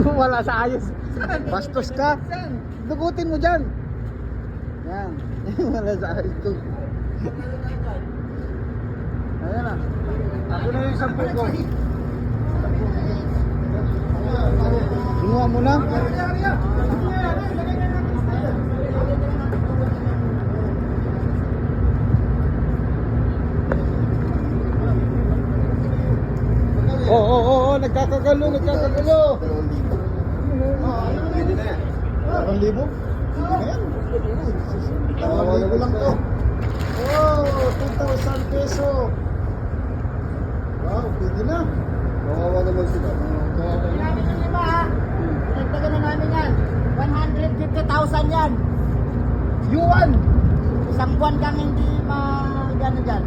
Wala sa ayos. Bastos ka. Dugutin mo dyan. Yan. Wala sa ayos ko. Ayan na. Ako na yung 10 ko. Kinuha mo na? Oo, nagkakagalo. Pwede na yan. 2,000? Ayan. 2,000 lang to. Oh, 2,000 peso. Wow, pwede na. Kawawa naman sila. Namin yung iba ha. Nagtaga na namin yan. 150,000 yan. Yuan! Isang buwan kang hindi mag-ano dyan.